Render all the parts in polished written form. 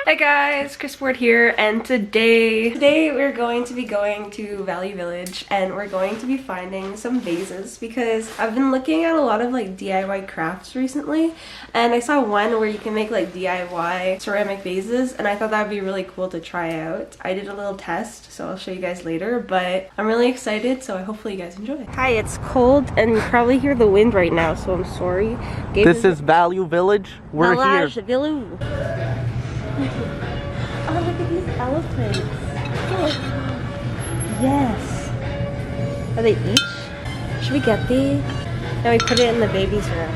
Hi guys, Kristin here, and today we're going to be going to Value Village and we're going to be finding some vases because I've been looking at a lot of like DIY crafts recently, and I saw one where you can make like DIY ceramic vases and I thought that would be really cool to try out. I did a little test, so I'll show you guys later, but I'm really excited, so hopefully you guys enjoy. Hi, it's cold and you probably hear the wind right now, so I'm sorry. Gabe this is Value Village. We're Village, here. Village. Oh, look at these elephants. Yes. Are they each? Should we get these? Now we put it in the baby's room.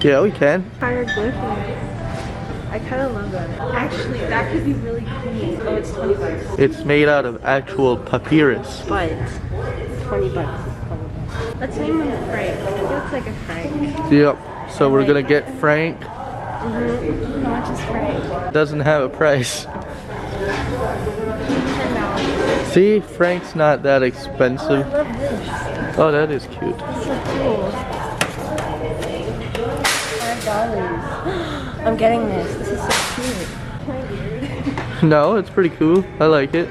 Yeah, we can. Hieroglyphics. I kind of love that. Actually, that could be really cool. Oh, it's 20 bucks. It's made out of actual papyrus. But 20 bucks. Let's name him Frank. It looks like a Frank. Yep. So we're gonna get Frank. How much is Frank? Doesn't have a price. $10. See, Frank's not that expensive. I love this. Oh, that is cute. That's so cool. $5. I'm getting this. This is so cute. Am I weird? No, it's pretty cool. I like it.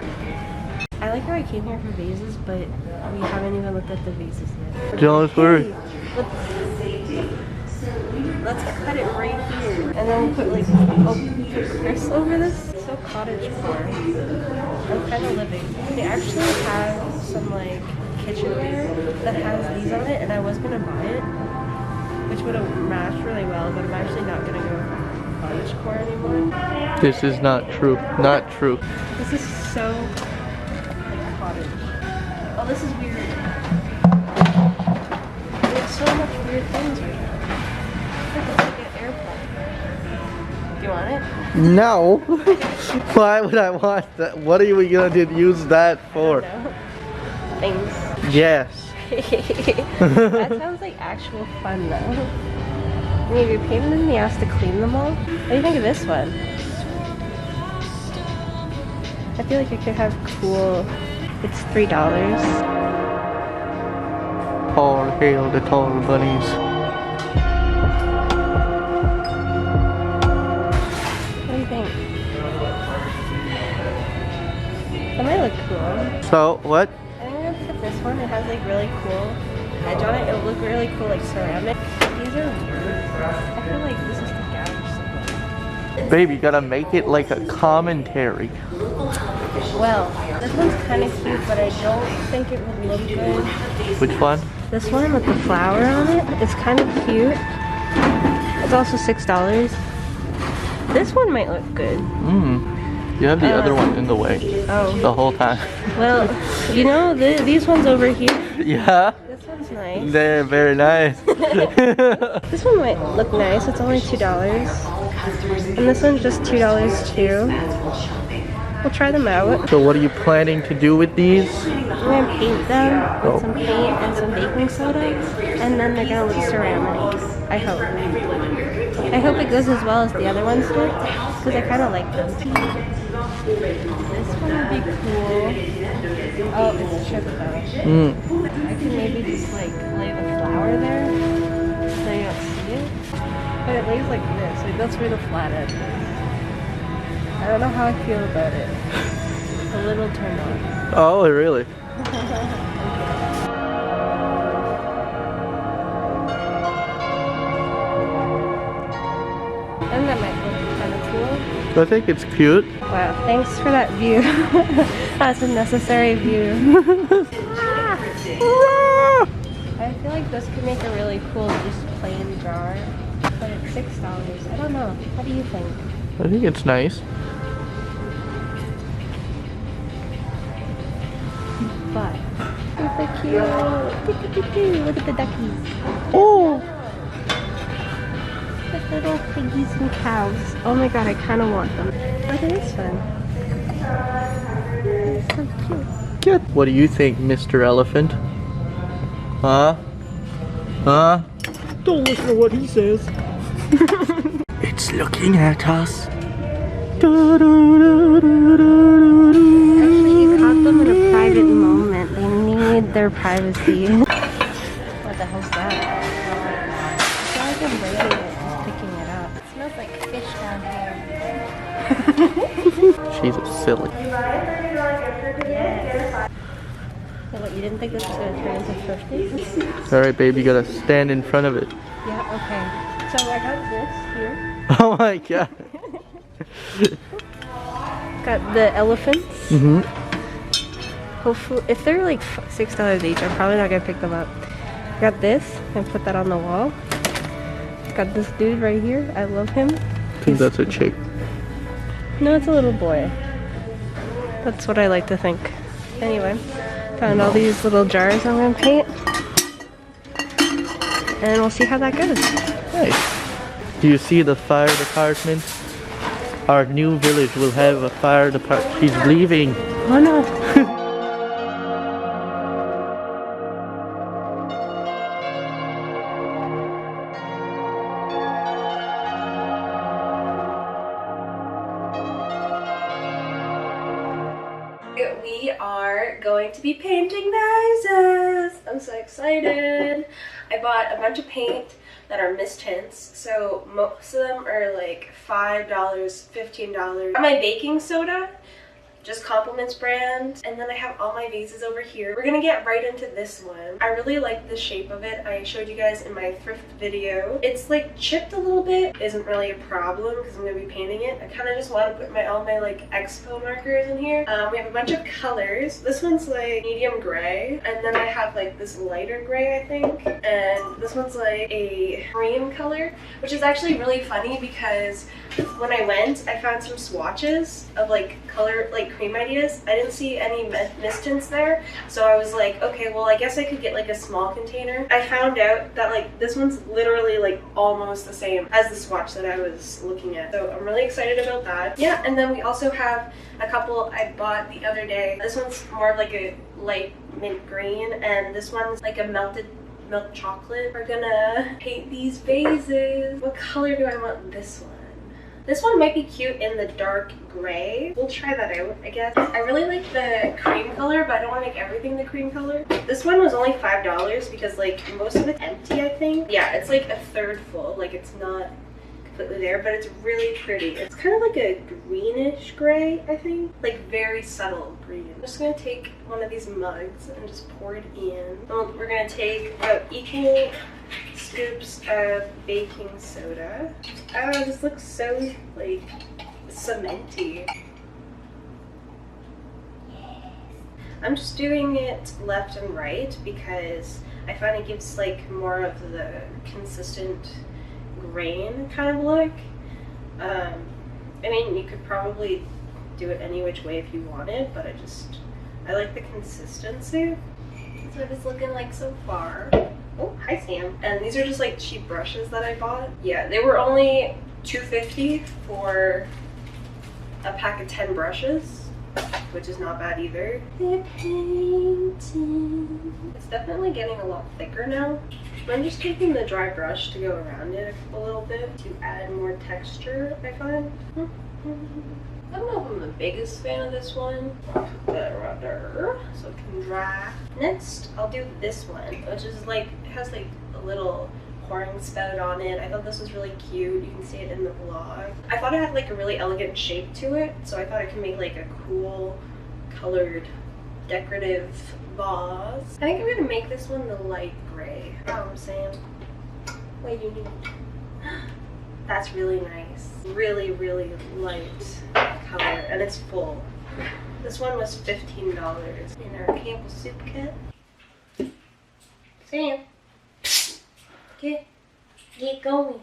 I like how I came here for vases, but we haven't even looked at the vases yet. Don't worry. Let's cut it right here. And then we'll put like, put Chris over this. So cottagecore. I'm kind of living. They actually have some like kitchenware that has these on it, and I was gonna buy it, which would have matched really well, but I'm actually not gonna go cottagecore anymore. This is not true. Not true. This is so like cottage. Oh, this is weird. There's so much weird things right now. It's like an airplane. Do you want it? No. Why would I want that? What are we gonna use that for? No. Things. Yes. That sounds like actual fun though. I mean, you're painting in the ass to clean them all. What do you think of this one? I feel like it could have cool. It's $3. All hail the tall bunnies. What do you think? That might look cool. So, what? I think I'm gonna put this one. It has like really cool edge on it. It'll look really cool like ceramic. These are weird. I feel like this is the garage somewhere. Babe, you gotta make it like a commentary. Well, this one's kind of cute, but I don't think it would look good. Which one? This one with the flower on it, it's kind of cute. It's also $6. This one might look good. You have the other one in the way. Oh. The whole time. Well, you know, these ones over here. Yeah. This one's nice. They're very nice. This one might look nice. It's only $2. And this one's just $2 too. We'll try them out. So what are you planning to do with these? I'm gonna paint them with some paint and some baking soda, and then they're gonna look ceramic. I hope. I hope it goes as well as the other ones did, because I kind of like them. This one would be cool. Oh, it's chipped though. I can maybe just like lay the flower there, so you don't see it. But it lays like this, so that's where the flat edge is. I don't know how I feel about it. A little turned on. Oh, really? And that might look kind of cool. I think it's cute. Wow, thanks for that view. That's a necessary view. I feel like this could make a really cool, just plain jar. But it's $6. I don't know. What do you think? I think it's nice. But super cute. Look at the duckies. Oh! The little piggies and cows. Oh my god, I kind of want them. Look at this one. It's so cute. Good. What do you think, Mr. Elephant? Huh? Huh? Don't listen to what he says. It's looking at us. Actually, you caught them in a private moment. They need their privacy. What the hell's that? I feel like I'm raiding it, just picking it up. It smells like fish down here. She's a silly. Yes. So what, you didn't think this was going to turn into thrifting? Alright, babe, you gotta stand in front of it. Yeah, okay. So I got this here. Oh my god. Got the elephants. Mm-hmm. Hopefully, if they're like $6 each, I'm probably not going to pick them up. Got this and put that on the wall. Got this dude right here. I love him. I think that's a chick. No, it's a little boy. That's what I like to think. Anyway, found all these little jars I'm going to paint. And we'll see how that goes. Nice. Do you see the fire department? Our new village will have a fire department. She's leaving. Oh no. We are going to be painting vases. I'm so excited. I bought a bunch of paint that are mist tints, so most of them are like $5, $15. My baking soda, just Compliments brand, and then I have all my vases over here. We're gonna get right into this one. I really like the shape of it. I showed you guys in my thrift video. It's like chipped a little bit. Isn't really a problem because I'm gonna be painting it. I kind of just want to put all my like expo markers in here. We have a bunch of colors. This one's like medium gray, and then I have like this lighter gray, I think, and this one's like a cream color, which is actually really funny because when I went, I found some swatches of like color, like cream ideas. I didn't see any mist tints there, so I was like, okay, well, I guess I could get like a small container. I found out that like this one's literally like almost the same as the swatch that I was looking at, so I'm really excited about that. Yeah, and then we also have a couple I bought the other day. This one's more of like a light mint green, and this one's like a melted milk chocolate. We're gonna paint these vases. What color do I want this one? This one might be cute in the dark gray. We'll try that out, I guess. I really like the cream color, but I don't want to make everything the cream color. This one was only $5 because like most of it's empty, I think. Yeah, it's like a third full. Like it's not completely there, but it's really pretty. It's kind of like a greenish gray, I think. Like very subtle green. I'm just gonna take one of these mugs and just pour it in. We're gonna take about equal scoops of baking soda. Oh, this looks so like cementy. I'm just doing it left and right because I find it gives like more of the consistent grain kind of look. I mean, you could probably do it any which way if you wanted, but I like the consistency. That's what it's looking like so far. Oh, hi Sam. And these are just like cheap brushes that I bought. Yeah, they were only $2.50 for a pack of 10 brushes, which is not bad either. They're painting. It's definitely getting a lot thicker now. I'm just taking the dry brush to go around it a little bit to add more texture, I find. I don't know if I'm the biggest fan of this one. Put that right there so it can dry. Next, I'll do this one, which is like, it has like a little pouring spout on it. I thought this was really cute. You can see it in the vlog. I thought it had like a really elegant shape to it, so I thought I could make like a cool colored decorative vase. I think I'm gonna make this one the light gray. Oh, Sam, what do you need? That's really nice. Really, really light color, and it's full. This one was $15 in our Campbell soup kit. Sam, get going.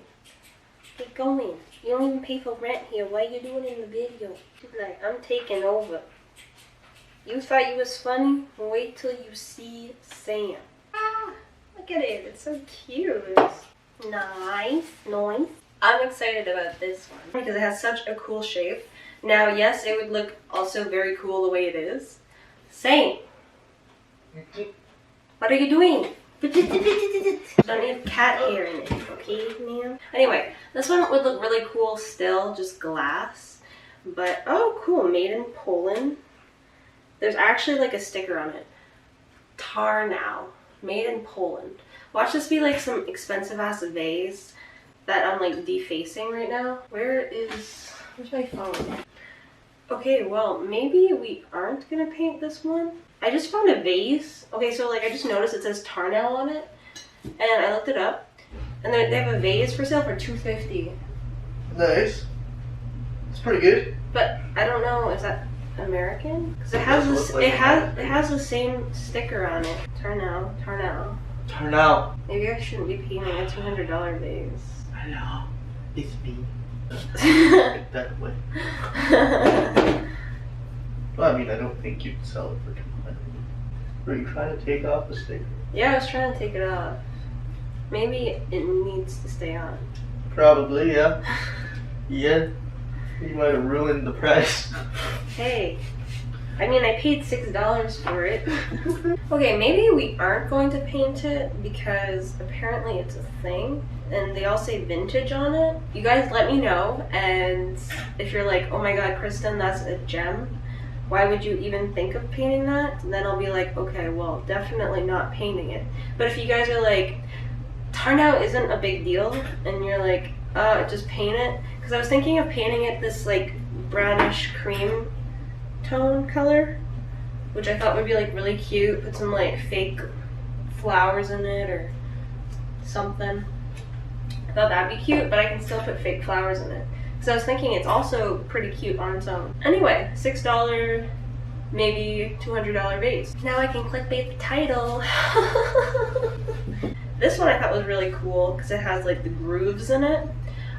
Get going. You don't even pay for rent here. Why are you doing it in the video? Like, I'm taking over. You thought you was funny? Wait till you see Sam. Ah, look at it. It's so cute. Nice. Nice. I'm excited about this one because it has such a cool shape. Now, yes, it would look also very cool the way it is. Sam, what are you doing? Don't need cat hair in it, okay, ma'am? Anyway, this one would look really cool still, just glass. But, oh, cool, made in Poland. There's actually like a sticker on it. Tarnow, made in Poland. Watch this be like some expensive ass vase that I'm like defacing right now. Where is Where's my phone? Okay, well, maybe we aren't gonna paint this one. I just found a vase. Okay, so like I just noticed it says Tarnell on it, and I looked it up, and they have a vase for sale for $250. Nice. It's pretty good. But I don't know, is that American? Because it has this, Like it has the same sticker on it. Tarnell. Turn out. Maybe I shouldn't be painting a $200 vase. I know. It's me. That way. Well, I mean, I don't think you'd sell it for $200. Were you trying to take off the sticker? Yeah, I was trying to take it off. Maybe it needs to stay on. Probably, yeah. Yeah. You might have ruined the price. Hey, I mean, I paid $6 for it. Okay, maybe we aren't going to paint it because apparently it's a thing and they all say vintage on it. You guys let me know, and if you're like, oh my god, Kristin, that's a gem, why would you even think of painting that? And then I'll be like, okay, well, definitely not painting it. But if you guys are like, turnout isn't a big deal, and you're like, just paint it, because I was thinking of painting it this like brownish cream tone color, which I thought would be like really cute. Put some like fake flowers in it or something. I thought that'd be cute, but I can still put fake flowers in it. So I was thinking it's also pretty cute on its own. Anyway, $6, maybe $200 vase. Now I can clickbait the title. This one I thought was really cool because it has like the grooves in it.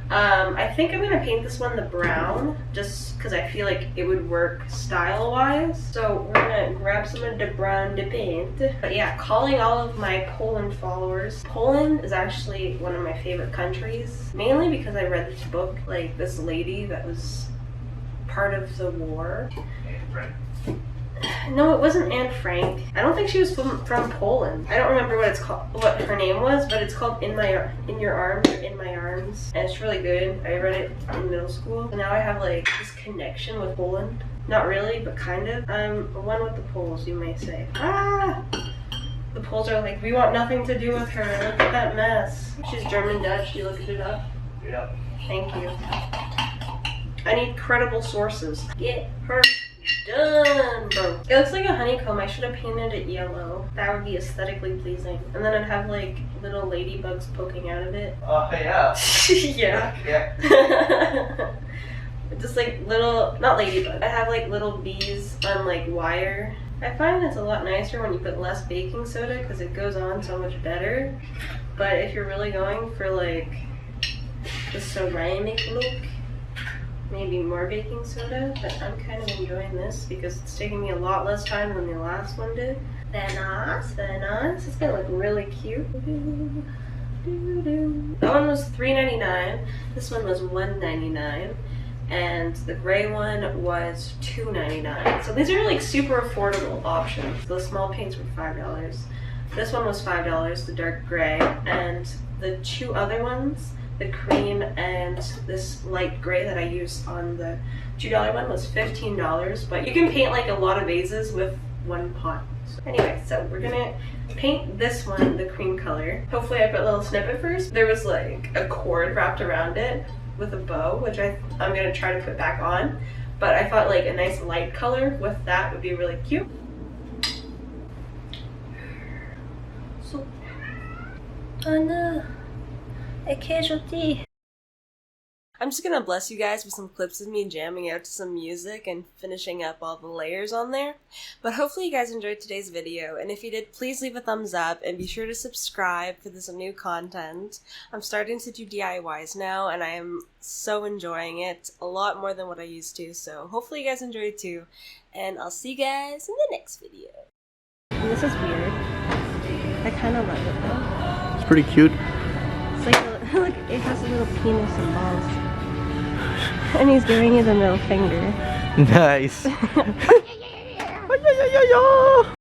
I think I'm gonna paint this one the brown just because I feel like it would work style wise. So we're gonna grab some of the brown to paint. But yeah, calling all of my Poland followers. Poland is actually one of my favorite countries, mainly because I read this book, like this lady that was part of the war. No, it wasn't Anne Frank. I don't think she was from Poland. I don't remember what it's called, what her name was, but it's called In Your Arms, or In My Arms, and it's really good. I read it in middle school, and now I have like this connection with Poland. Not really, but kind of. I'm one with the Poles, you may say. The Poles are like, we want nothing to do with her. Look at that mess. She's German Dutch. You looked it up? Yeah. Thank you. I need credible sources. Get her done, bro. It looks like a honeycomb. I should have painted it yellow. That would be aesthetically pleasing. And then I'd have like little ladybugs poking out of it. Oh, yeah. Yeah. Yeah. Just like little, not ladybugs. I have like little bees on like wire. I find it's a lot nicer when you put less baking soda because it goes on so much better. But if you're really going for like the ceramic look, maybe more baking soda, but I'm kind of enjoying this because it's taking me a lot less time than the last one did. Venice. It's gonna look really cute. That one was $3.99. This one was $1.99. And the gray one was $2.99. So these are like super affordable options. The small paints were $5. This one was $5, the dark gray, and the two other ones, the cream and this light gray that I used on the $2 one, was $15, but you can paint like a lot of vases with one pot. So anyway, so we're gonna paint this one the cream color. Hopefully I put a little snippet first. There was like a cord wrapped around it with a bow, which I'm gonna try to put back on, but I thought like a nice light color with that would be really cute. So, a casualty. I'm just gonna bless you guys with some clips of me jamming out to some music and finishing up all the layers on there. But hopefully you guys enjoyed today's video, and if you did, please leave a thumbs up and be sure to subscribe for this new content. I'm starting to do DIYs now, and I am so enjoying it, a lot more than what I used to, so hopefully you guys enjoy it too, and I'll see you guys in the next video. This is weird. I kind of love it though. It's pretty cute. It's like, look, it has a little penis and balls. And he's giving you the middle finger. Nice.